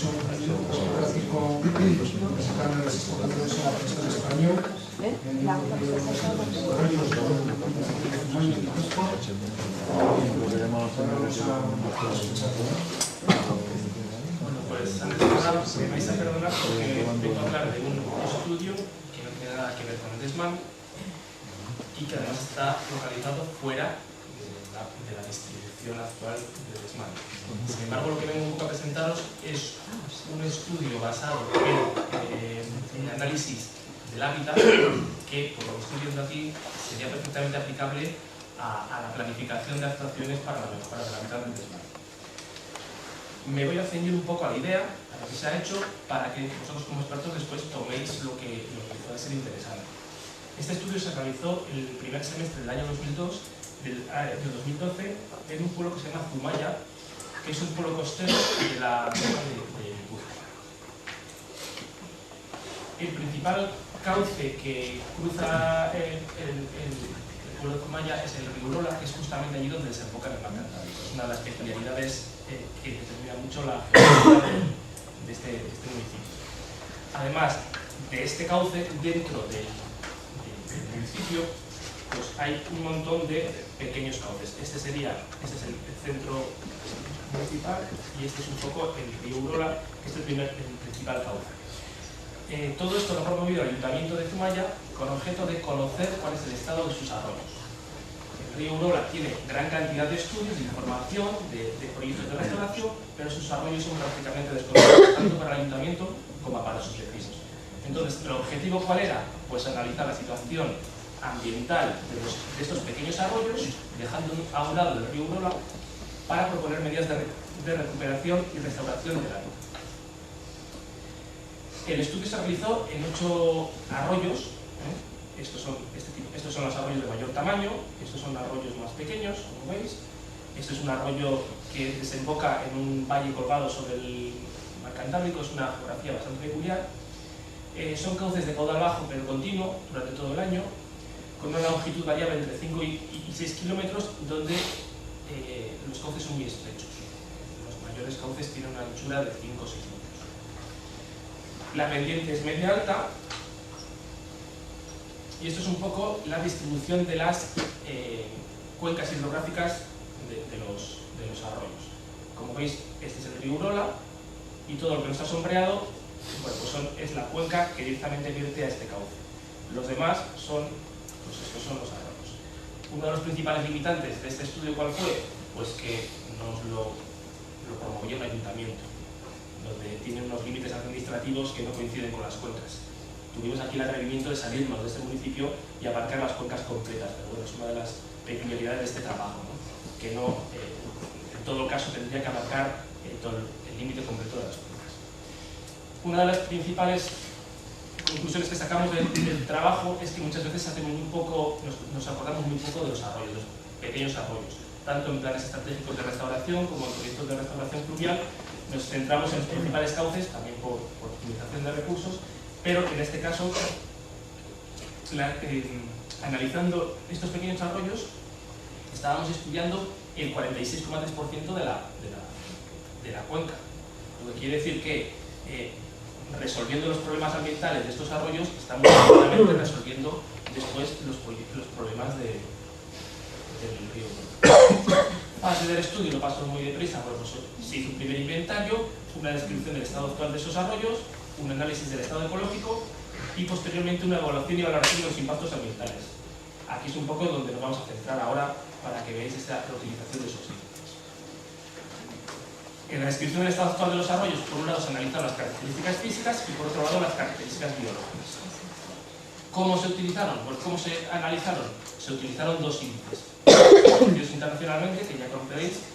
hecho un gráfico presentando las exportaciones en la prensa de español. Pues antes de nada, me vais a perdonar porque vengo a hablar de un estudio que no tiene nada que ver con el DESMAN y que además está localizado fuera de la distribución actual del DESMAN. Sin embargo, lo que vengo un poco a presentaros es un estudio basado en el análisis del hábitat que, por lo que estoy viendo aquí, sería perfectamente aplicable a la planificación de actuaciones para la mejora del hábitat del DESMAN. Me voy a ceñir un poco a la idea, a lo que se ha hecho, para que vosotros como expertos después toméis lo que pueda ser interesante. Este estudio se realizó el primer semestre del año 2012 en un pueblo que se llama Zumaya, que es un pueblo costero de la zona de Guipúzcoa. El principal cauce que cruza el pueblo de Zumaya es el río Urola, que es justamente allí donde desemboca en el mar Cantábrico. Es una de las peculiaridades que determina mucho la geografía de este municipio. Además de este cauce, dentro del municipio pues hay un montón de pequeños cauces. Este es el centro municipal y este es un poco el río Urola, que es el principal cauce. Todo esto lo ha promovido el Ayuntamiento de Zumaya con objeto de conocer cuál es el estado de sus arroyos. El río Urola tiene gran cantidad de estudios, de información, de proyectos de restauración, pero sus arroyos son prácticamente desconocidos, tanto para el Ayuntamiento como para sus vecinos. Entonces, ¿el objetivo cuál era? Pues analizar la situación ambiental de estos pequeños arroyos, dejando a un lado el río Urola, para proponer medidas de recuperación y restauración del hábitat. El estudio se realizó en 8 arroyos. Estos son los arroyos de mayor tamaño, estos son arroyos más pequeños, como veis. Este es un arroyo que desemboca en un valle colgado sobre el mar Cantábrico, es una geografía bastante peculiar. Son cauces de caudal bajo pero continuo durante todo el año, con una longitud variable entre 5 y 6 kilómetros, donde los cauces son muy estrechos. Los mayores cauces tienen una anchura de 5 o 6 metros. La pendiente es media alta. Y esto es un poco la distribución de las cuencas hidrográficas de los arroyos. Como veis, este es el río Urola y todo lo que no está sombreado pues es la cuenca que directamente vierte a este cauce. Los demás son, estos son los arroyos. Uno de los principales limitantes de este estudio, ¿cuál fue? Pues que nos lo promovió el Ayuntamiento, donde tiene unos límites administrativos que no coinciden con las cuencas. Tuvimos aquí el atrevimiento de salirnos de este municipio y abarcar las cuencas completas, pero bueno, es una de las peculiaridades de este trabajo, ¿no? Que no, en todo caso, tendría que abarcar todo el límite completo de las cuencas. Una de las principales conclusiones que sacamos del trabajo es que muchas veces nos acordamos muy poco de los arroyos, de los pequeños arroyos, tanto en planes estratégicos de restauración como en proyectos de restauración fluvial. Nos centramos en los principales cauces, también por optimización de recursos, pero en este caso, analizando estos pequeños arroyos, estábamos estudiando el 46,3% de la cuenca. Lo que quiere decir que, resolviendo los problemas ambientales de estos arroyos, estamos realmente resolviendo después los problemas del río. Fase del estudio, lo paso muy deprisa, bueno, pues se hizo un primer inventario, una descripción del estado actual de esos arroyos, un análisis del estado ecológico y posteriormente una evaluación y valoración de los impactos ambientales. Aquí es un poco donde nos vamos a centrar ahora para que veáis la utilización de esos índices. En la descripción del estado actual de los arroyos, por un lado se analizan las características físicas y por otro lado las características biológicas. ¿Cómo se utilizaron? Pues ¿cómo se analizaron? Se utilizaron 2 índices, conocidos internacionalmente, que ya conoceréis,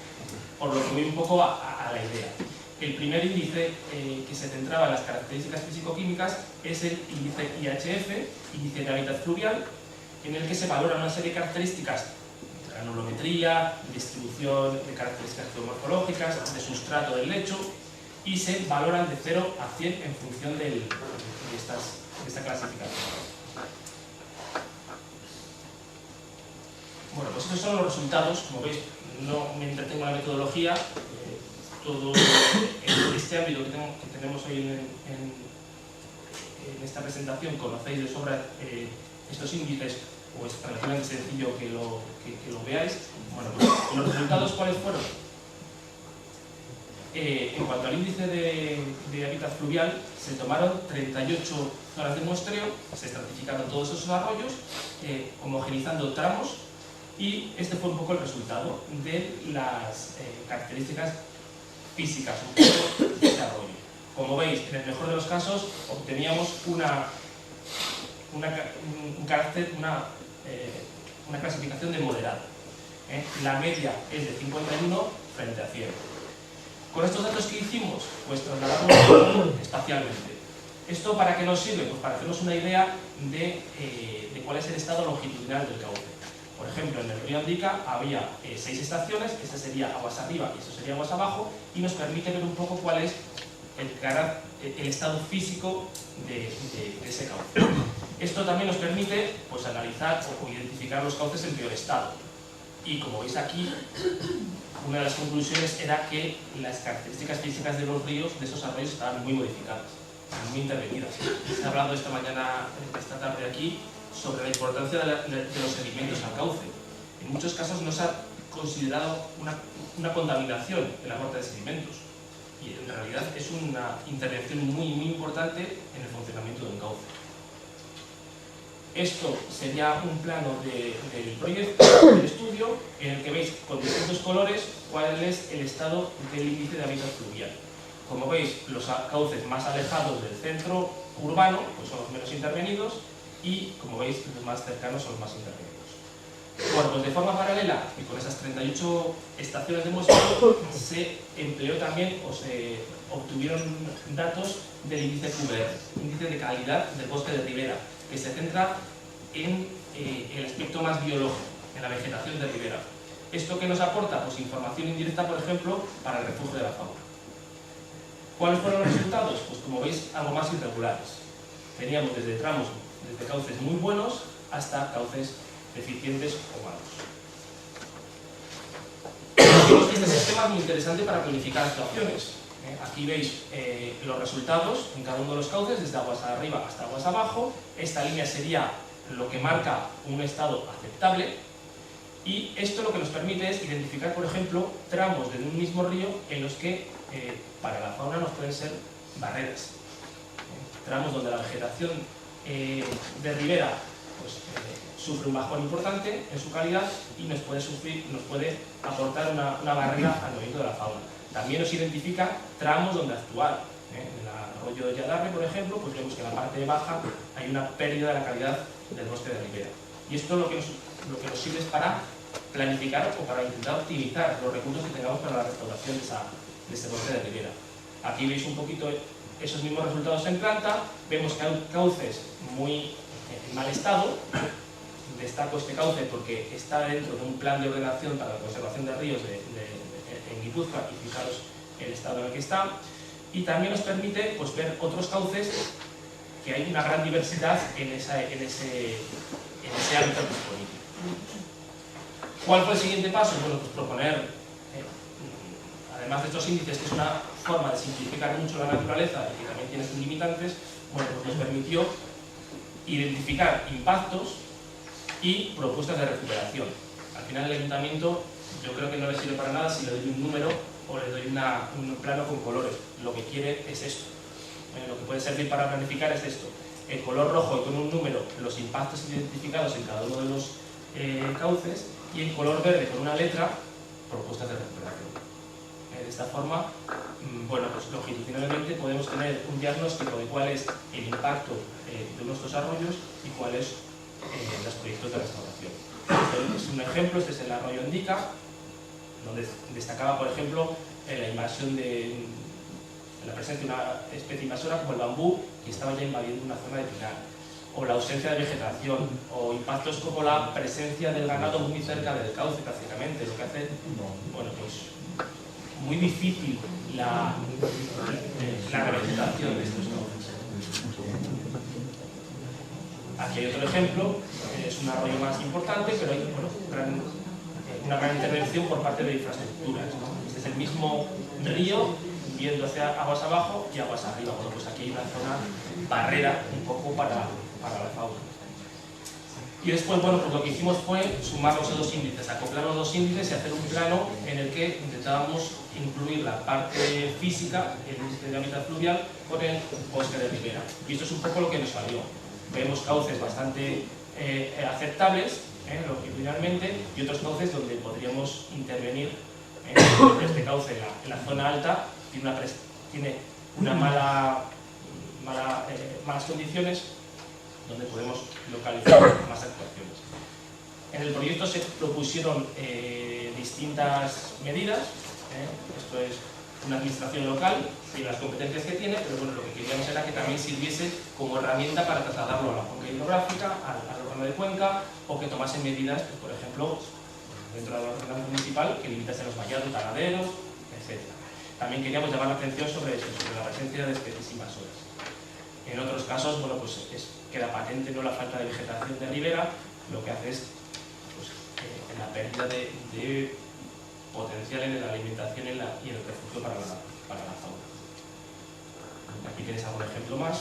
por lo que voy un poco a la idea. El primer índice que se centraba en las características físico-químicas es el índice IHF, índice de hábitat fluvial, en el que se valoran una serie de características de granulometría, distribución de características geomorfológicas, de sustrato del lecho, y se valoran de 0 a 100 en función de esta clasificación. Bueno, pues estos son los resultados. Como veis, no me entretengo en la metodología. Todo este este ámbito que tenemos hoy en esta presentación conocéis de sobra estos índices, o es relativamente sencillo que lo veáis. Bueno, pues los resultados, ¿cuáles fueron? En cuanto al índice de hábitat fluvial, se tomaron 38 zonas de muestreo, se estratificaron todos esos arroyos, homogenizando tramos, y este fue un poco el resultado de las características físicas un poco de este arroyo. Como veis, en el mejor de los casos obteníamos una clasificación de moderado. La media es de 51 frente a 100. Con estos datos que hicimos, pues trasladamos espacialmente. ¿Esto para qué nos sirve? Pues para hacernos una idea de cuál es el estado longitudinal del cauce. Por ejemplo, en el río Andica había 6 estaciones, esta sería aguas arriba y esto sería aguas abajo, y nos permite ver un poco cuál es el estado físico de ese cauce. Esto también nos permite pues, analizar o identificar los cauces en peor estado. Y como veis aquí, una de las conclusiones era que las características físicas de los ríos, de esos arroyos, estaban muy modificadas, muy intervenidas. Se ha hablado esta tarde aquí, sobre la importancia de los sedimentos al cauce. En muchos casos no se ha considerado una contaminación el aporte de sedimentos, y en realidad es una intervención muy importante en el funcionamiento de un cauce. Esto sería un plano del proyecto, del estudio, en el que veis con distintos colores cuál es el estado del índice de hábitat fluvial. Como veis, los cauces más alejados del centro urbano pues son los menos intervenidos, y como veis, los más cercanos son los más intervenidos. Bueno, pues de forma paralela, y con esas 38 estaciones de muestreo, se empleó también, o se obtuvieron datos del índice QBR, índice de calidad del bosque de ribera, que se centra en el aspecto más biológico, en la vegetación de ribera. ¿Esto qué nos aporta? Pues información indirecta, por ejemplo, para el refugio de la fauna. ¿Cuáles fueron los resultados? Pues como veis, algo más irregulares. Teníamos desde tramos, desde cauces muy buenos hasta cauces deficientes o malos. Este sistema es muy interesante para planificar actuaciones. Aquí veis los resultados en cada uno de los cauces, desde aguas arriba hasta aguas abajo. Esta línea sería lo que marca un estado aceptable, y esto lo que nos permite es identificar, por ejemplo, tramos de un mismo río en los que para la fauna nos pueden ser barreras. Tramos donde la vegetación de ribera pues, sufre un bajón importante en su calidad y nos puede aportar una barrera al movimiento de la fauna. También nos identifica tramos donde actuar. En el arroyo de Yadarre, por ejemplo, pues vemos que en la parte baja hay una pérdida de la calidad del bosque de ribera. Y esto lo que nos sirve es para planificar o para intentar optimizar los recursos que tengamos para la restauración de este bosque de ribera. Aquí veis un poquito esos mismos resultados en planta. Vemos que hay cauces muy en mal estado. Destaco este cauce porque está dentro de un plan de ordenación para la conservación de ríos en Guipúzcoa, y fijaros el estado en el que está. Y también nos permite pues, ver otros cauces que hay una gran diversidad en ese hábitat disponible. ¿Cuál fue el siguiente paso? Bueno, pues proponer, además de estos índices, que es una forma de simplificar mucho la naturaleza y que también tiene sus limitantes, bueno, pues nos permitió identificar impactos y propuestas de recuperación. Al final el ayuntamiento, yo creo que no le sirve para nada si le doy un número o le doy un plano con colores. Lo que quiere es esto. Lo que puede servir para planificar es esto. El color rojo y con un número, los impactos identificados en cada uno de los cauces, y el color verde con una letra, propuestas de recuperación. De esta forma, bueno, pues longitudinalmente podemos tener un diagnóstico de cuál es el impacto de nuestros arroyos y cuáles los proyectos de restauración. Este es un ejemplo, este es el arroyo Andica, donde destacaba, por ejemplo, la invasión la presencia de una especie invasora como el bambú, que estaba ya invadiendo una zona de pinar, o la ausencia de vegetación, o impactos como la presencia del ganado muy cerca del cauce prácticamente, lo que hace, bueno, pues muy difícil la revegetación de estos cauces. Aquí hay otro ejemplo, es un arroyo más importante, pero hay una gran intervención por parte de infraestructuras, ¿no? Este es el mismo río yendo hacia aguas abajo y aguas arriba. Bueno, pues aquí hay una zona barrera un poco para la fauna. Y después, bueno, pues lo que hicimos fue sumar los dos índices, acoplar los dos índices y hacer un plano en el que intentábamos incluir la parte física, el índice de hábitat fluvial, con el bosque de ribera. Y esto es un poco lo que nos salió. Vemos cauces bastante aceptables, longitudinalmente, y otros cauces donde podríamos intervenir. Este cauce en la zona alta tiene malas condiciones, donde podemos localizar más actuaciones. En el proyecto se propusieron distintas medidas. Esto es una administración local y las competencias que tiene, pero bueno, lo que queríamos era que también sirviese como herramienta para trasladarlo a la cuenca hidrográfica, al órgano de cuenca, o que tomasen medidas, pues, por ejemplo, dentro de la ordenanza municipal, que limitasen los vallados, ganaderos, etc. También queríamos llamar la atención sobre eso, sobre la presencia de especies invasoras. En otros casos, bueno, pues queda patente no la falta de vegetación de ribera, lo que hace es pues, la pérdida de potencial en la alimentación y en el refugio para la fauna. Aquí tenéis algún ejemplo más.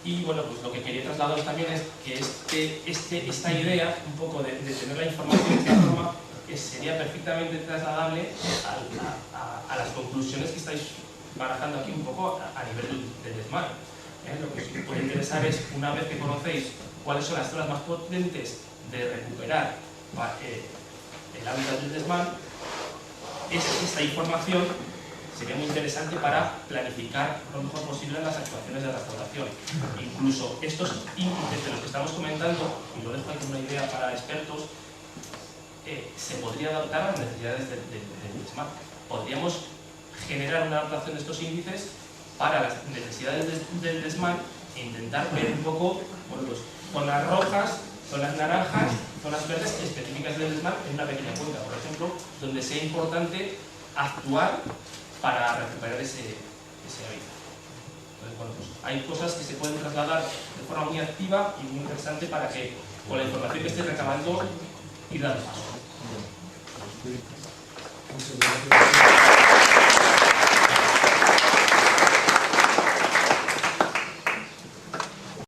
Y bueno, pues lo que quería trasladaros también es que esta idea, un poco de tener la información de esta forma, sería perfectamente trasladable a las conclusiones que estáis barajando aquí un poco a nivel del desmán. Lo que os puede interesar es, una vez que conocéis cuáles son las zonas más potentes de recuperar el hábitat del desmán, esta información sería muy interesante para planificar lo mejor posible las actuaciones de restauración. Incluso estos índices de los que estamos comentando, y lo dejo aquí como una idea para expertos, se podría adaptar a las necesidades del desmán. Podríamos generar una adaptación de estos índices para las necesidades del desmán e intentar ver un poco, bueno, pues, zonas rojas, zonas naranjas, zonas verdes específicas del desmán en una pequeña cuenca, por ejemplo, donde sea importante actuar para recuperar ese hábitat. Entonces, bueno, pues hay cosas que se pueden trasladar de forma muy activa y muy interesante para que, con la información que esté recabando, ir dando paso.